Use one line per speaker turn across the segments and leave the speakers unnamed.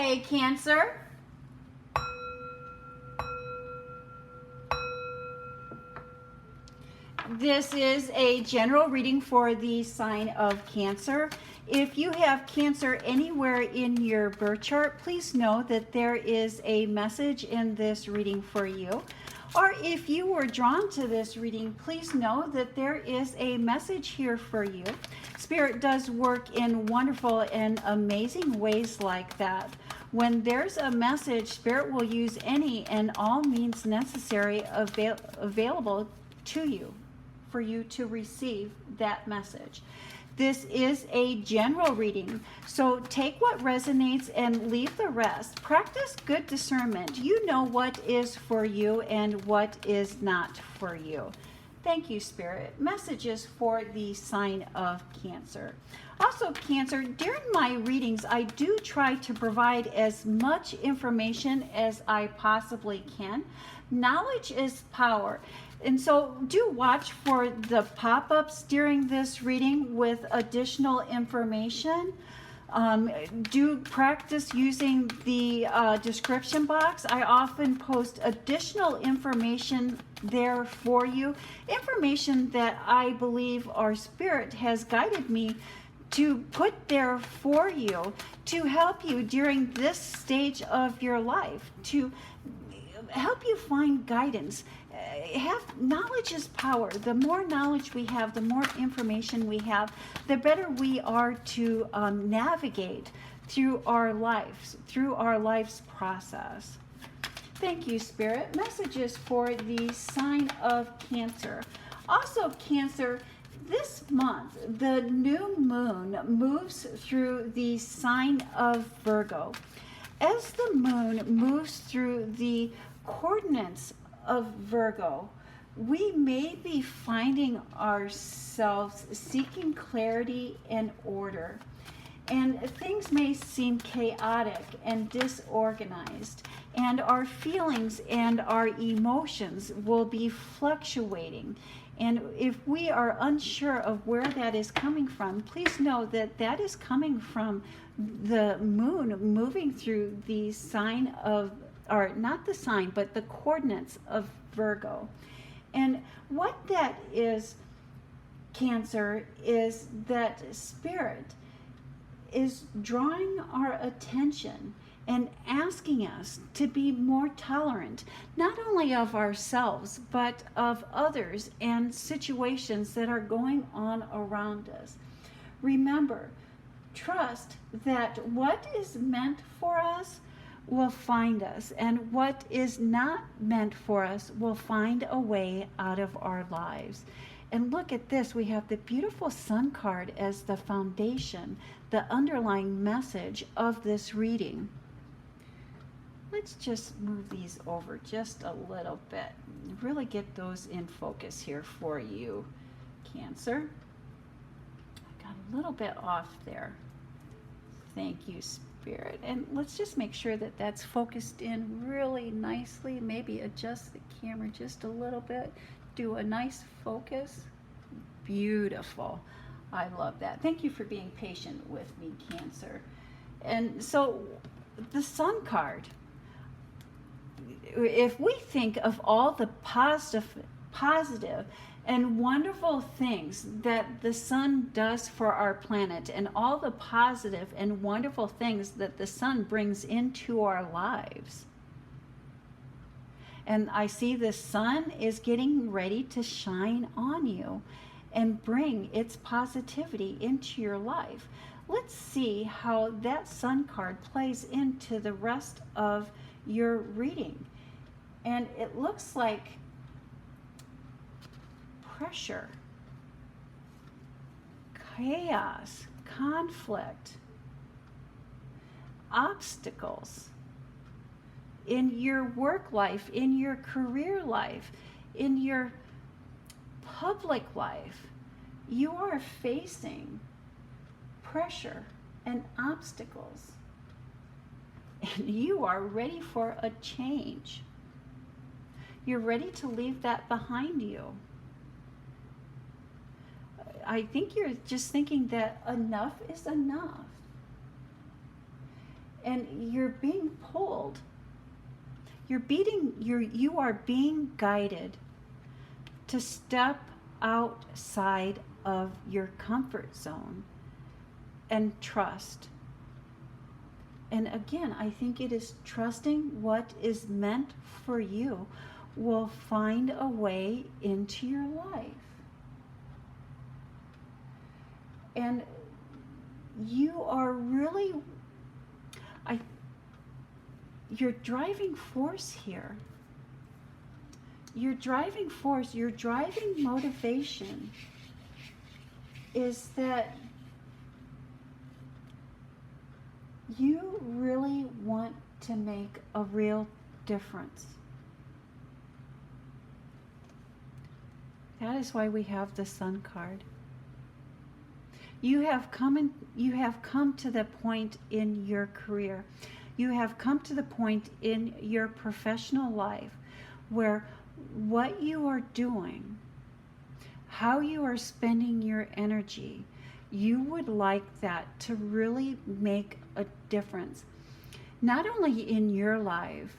Okay, Cancer. This is a general reading for the sign of Cancer. If you have Cancer anywhere in your birth chart, please know that there is a message in this reading for you. Or if you were drawn to this reading, please know that there is a message here for you. Spirit does work in wonderful and amazing ways like that. When there's a message, Spirit will use any and all means necessary available to you for you to receive that message. This is a general reading, so take what resonates and leave the rest. Practice good discernment. You know what is for you and what is not for you. Thank you, Spirit. Messages for the sign of Cancer. Also, Cancer, during my readings, I do try to provide as much information as I possibly can. Knowledge is power. And so do watch for the pop-ups during this reading with additional information. Do practice using the description box. I often post additional information there for you. Information that I believe our Spirit has guided me to put there for you to help you during this stage of your life, to help you find guidance. Knowledge is power. The more knowledge we have, the more information we have, the better we are to navigate through our lives, through our life's process. Thank you, Spirit. Messages for the sign of Cancer. Also, Cancer, this month, the new moon moves through the sign of Virgo. As the moon moves through the coordinates of Virgo, we may be finding ourselves seeking clarity and order. And things may seem chaotic and disorganized, and our feelings and our emotions will be fluctuating. And if we are unsure of where that is coming from, please know that that is coming from the moon moving through the sign of, or not the sign, but the coordinates of Virgo. And what that is, Cancer, is that Spirit is drawing our attention and asking us to be more tolerant, not only of ourselves, but of others and situations that are going on around us. Remember, trust that what is meant for us will find us, and what is not meant for us will find a way out of our lives. And look at this, we have the beautiful Sun card as the foundation, the underlying message of this reading. Let's just move these over just a little bit. Really get those in focus here for you, Cancer. I got a little bit off there. Thank you, Spirit. And let's just make sure that that's focused in really nicely. Maybe adjust the camera just a little bit. Do a nice focus. Beautiful. I love that. Thank you for being patient with me, Cancer. And so the Sun card, if we think of all the positive and wonderful things that the sun does for our planet, and all the positive and wonderful things that the sun brings into our lives. And I see the sun is getting ready to shine on you and bring its positivity into your life. Let's see how that Sun card plays into the rest of your reading. And it looks like pressure, chaos, conflict, obstacles in your work life, in your career life, in your public life. You are facing pressure and obstacles, and you are ready for a change. You're ready to leave that behind you. I think you're just thinking that enough is enough. and you're being pulled. You are being guided to step outside of your comfort zone and trust. And again, I think it is trusting what is meant for you will find a way into your life. And you are really, your driving force here, your driving force, your driving motivation is that you really want to make a real difference. That is why we have the Sun card. You have come to the point in your career. You have come to the point in your professional life where what you are doing, how you are spending your energy, you would like that to really make a difference, not only in your life,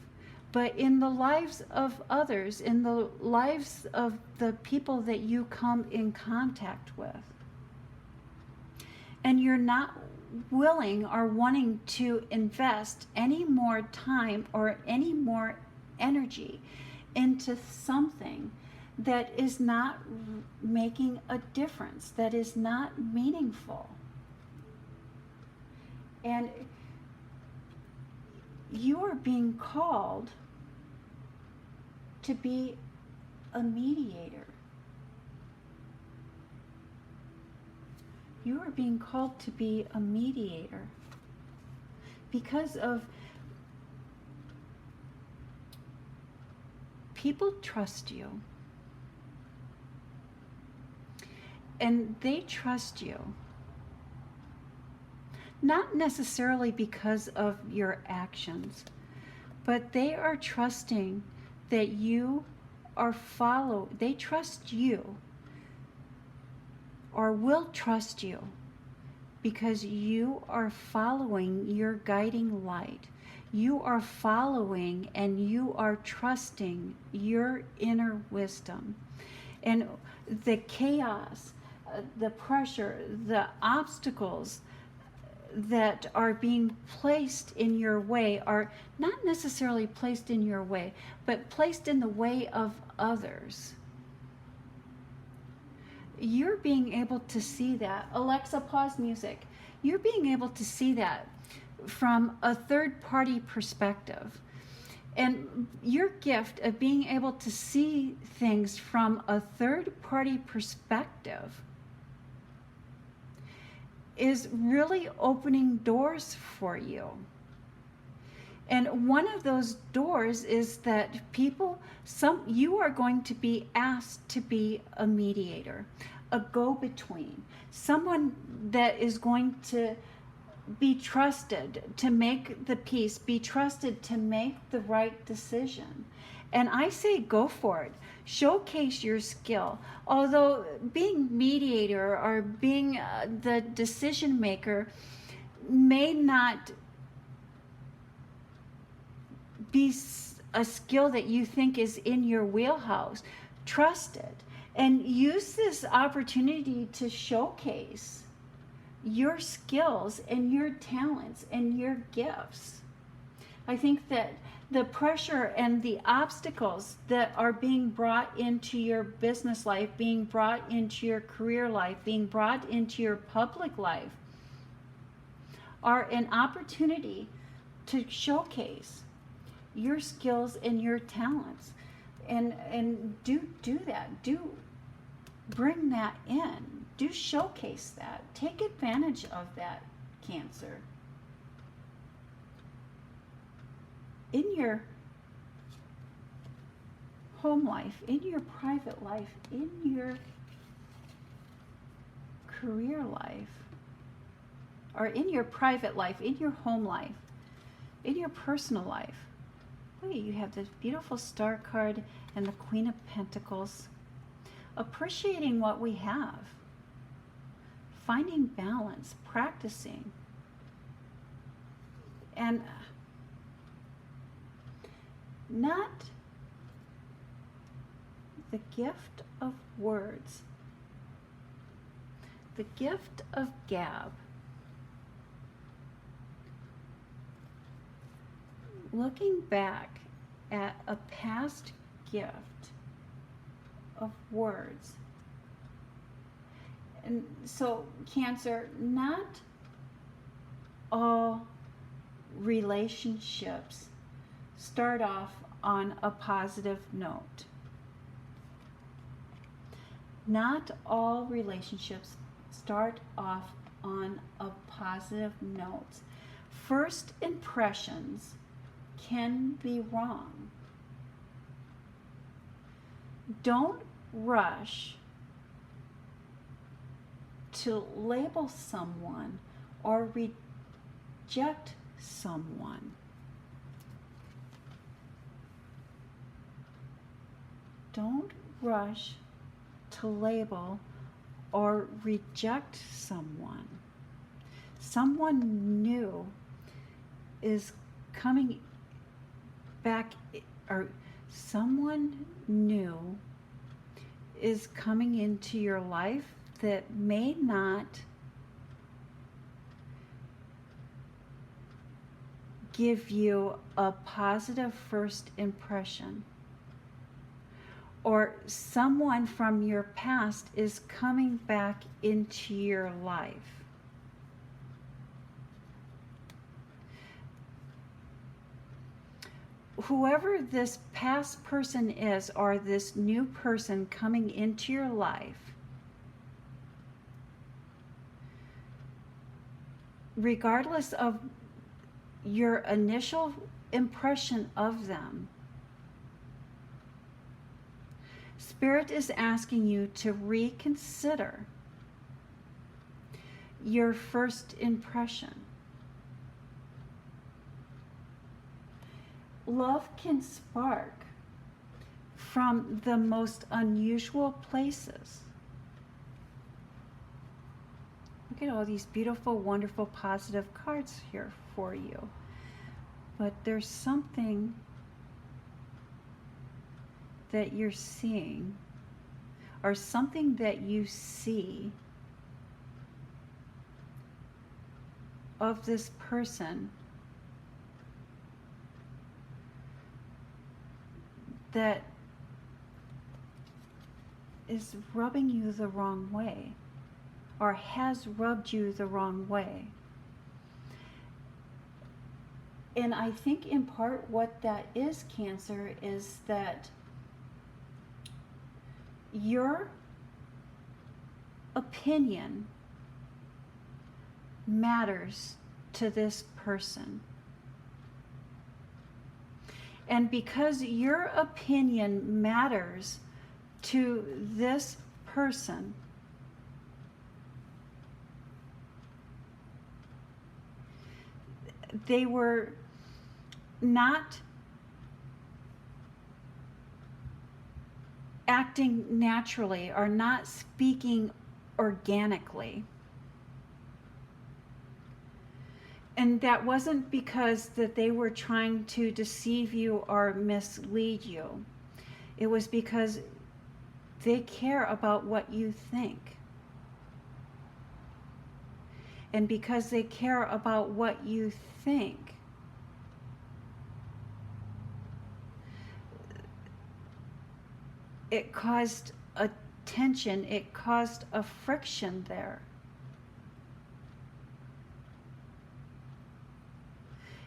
but in the lives of others, in the lives of the people that you come in contact with. And you're not willing or wanting to invest any more time or any more energy into something that is not making a difference, that is not meaningful. And you are being called to be a mediator. You are being called to be a mediator because of people trust you. And they trust you, not necessarily because of your actions, but they are trusting that you are they trust you or will trust you because you are following your guiding light. You are following and you are trusting your inner wisdom. And the chaos, the pressure, the obstacles that are being placed in your way are not necessarily placed in your way, but placed in the way of others. You're being able to see that. Alexa, pause music. You're being able to see that from a third-party perspective. And your gift of being able to see things from a third-party perspective is really opening doors for you. And one of those doors is that you are going to be asked to be a mediator, a go-between, someone that is going to be trusted to make the peace, be trusted to make the right decision. And I say go for it. Showcase your skill. Although being mediator or being the decision maker may not be a skill that you think is in your wheelhouse, trust it and use this opportunity to showcase your skills and your talents and your gifts. I think that the pressure and the obstacles that are being brought into your business life, being brought into your career life, being brought into your public life are an opportunity to showcase your skills and your talents. And do that. Do bring that in. Do showcase that. Take advantage of that, Cancer. In your home life, in your private life, in your career life, or in your private life, in your home life, in your personal life. Look, you have this beautiful Star card and the Queen of Pentacles. Appreciating what we have. Finding balance, practicing. and not the gift of words, the gift of GAB. Looking back at a past gift of words. And so, Cancer, not all relationships start off on a positive note. Not all relationships start off on a positive note. First impressions can be wrong. Don't rush to label someone or reject someone. Don't rush to label or reject someone. Someone new is coming back, or someone new is coming into your life that may not give you a positive first impression, or someone from your past is coming back into your life. Whoever this past person is, or this new person coming into your life, regardless of your initial impression of them, Spirit is asking you to reconsider your first impression. Love can spark from the most unusual places. Look at all these beautiful, wonderful, positive cards here for you. But there's something that you're seeing, or something that you see of this person that is rubbing you the wrong way, or has rubbed you the wrong way. And I think in part what that is, Cancer, is that your opinion matters to this person. And because your opinion matters to this person, they were not acting naturally, or not speaking organically. And that wasn't because that they were trying to deceive you or mislead you. It was because they care about what you think. And because they care about what you think, it caused a tension, it caused a friction there.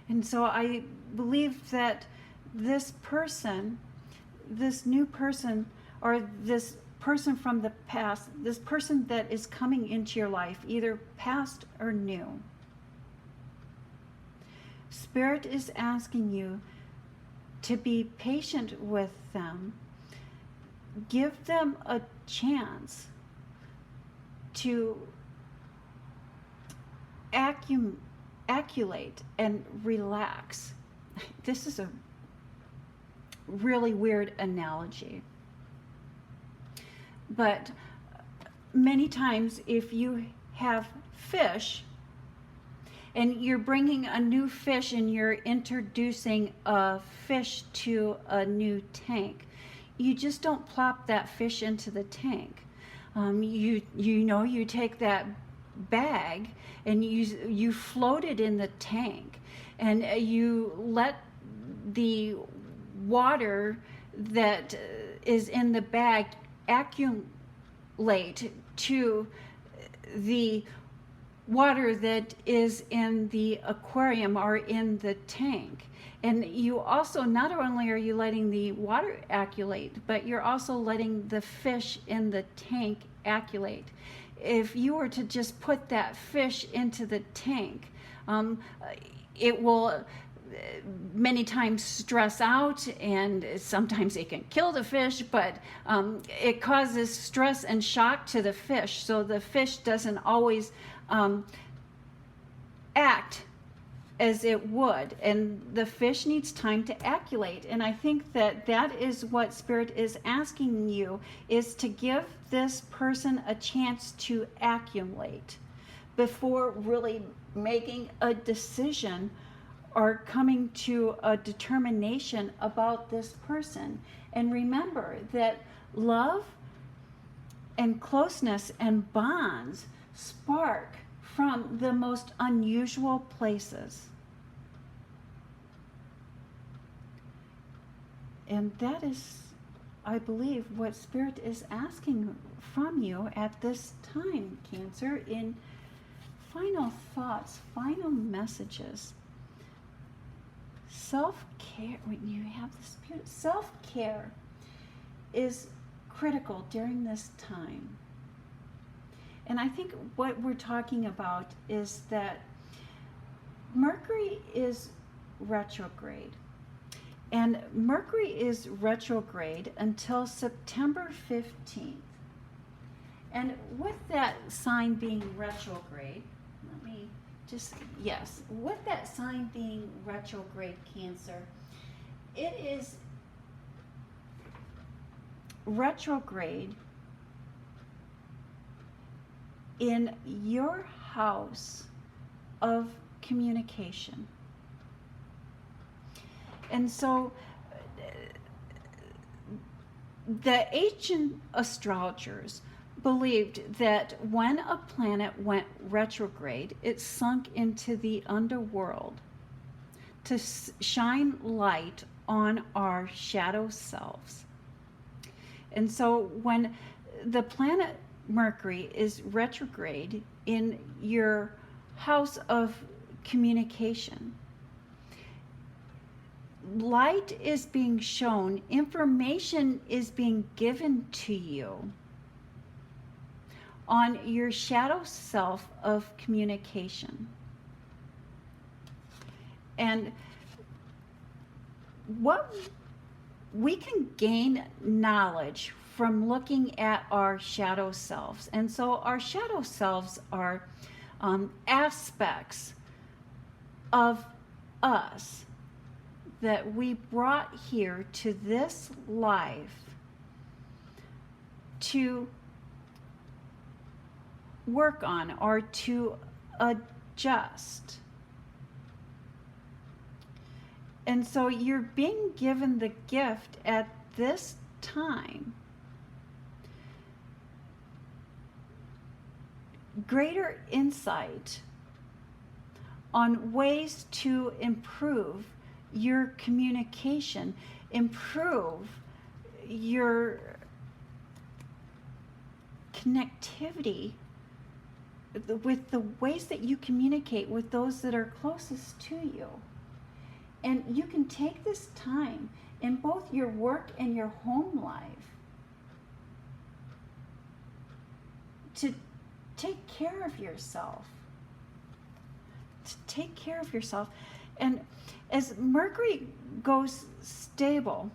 And so I believe that this person, this new person, or this person from the past, this person that is coming into your life, either past or new, Spirit is asking you to be patient with them. Give them a chance to acculate and relax. This is a really weird analogy. But many times if you have fish and you're bringing a new fish and you're introducing a fish to a new tank. You just don't plop that fish into the tank. You take that bag and you float it in the tank, and you let the water that is in the bag accumulate to the water that is in the aquarium or in the tank. And you also, not only are you letting the water accumulate, but you're also letting the fish in the tank accumulate. If you were to just put that fish into the tank, it will many times stress out, and sometimes it can kill the fish, but it causes stress and shock to the fish, so the fish doesn't always act as it would, and the fish needs time to acclimate. And I think that that is what Spirit is asking you, is to give this person a chance to acclimate before really making a decision or coming to a determination about this person. And remember that love and closeness and bonds spark from the most unusual places. And that is, I believe, what Spirit is asking from you at this time, Cancer, in final thoughts, final messages. Self-care, when you have the Spirit, self-care is critical during this time. And I think what we're talking about is that Mercury is retrograde. And Mercury is retrograde until September 15th. And with that sign being retrograde, with that sign being retrograde, Cancer, it is retrograde in your house of communication. And so the ancient astrologers believed that when a planet went retrograde, it sunk into the underworld to shine light on our shadow selves. And so when the planet Mercury is retrograde in your house of communication, light is being shown, information is being given to you on your shadow self of communication. And what we can gain knowledge from looking at our shadow selves. And so our shadow selves are aspects of us that we brought here to this life to work on or to adjust. And so you're being given the gift at this time, greater insight on ways to improve your communication, improve your connectivity with the ways that you communicate with those that are closest to you. And you can take this time in both your work and your home life to take care of yourself. To take care of yourself. And as Mercury goes stable,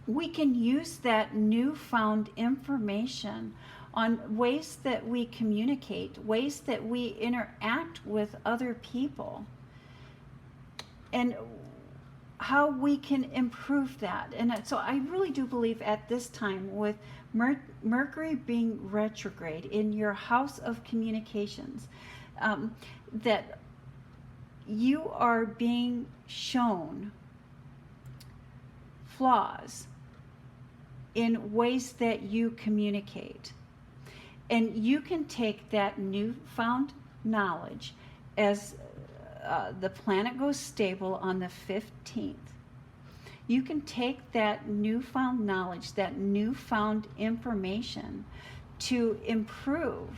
we can use that newfound information on ways that we communicate, ways that we interact with other people, and how we can improve that. And so I really do believe at this time, with Mercury being retrograde in your house of communications, that you are being shown flaws in ways that you communicate. And you can take that newfound knowledge as the planet goes stable on the 15th. You can take that newfound knowledge, that newfound information to improve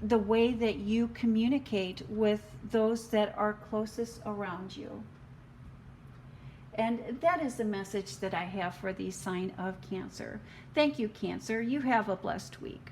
the way that you communicate with those that are closest around you. And that is the message that I have for the sign of Cancer. Thank you, Cancer. You have a blessed week.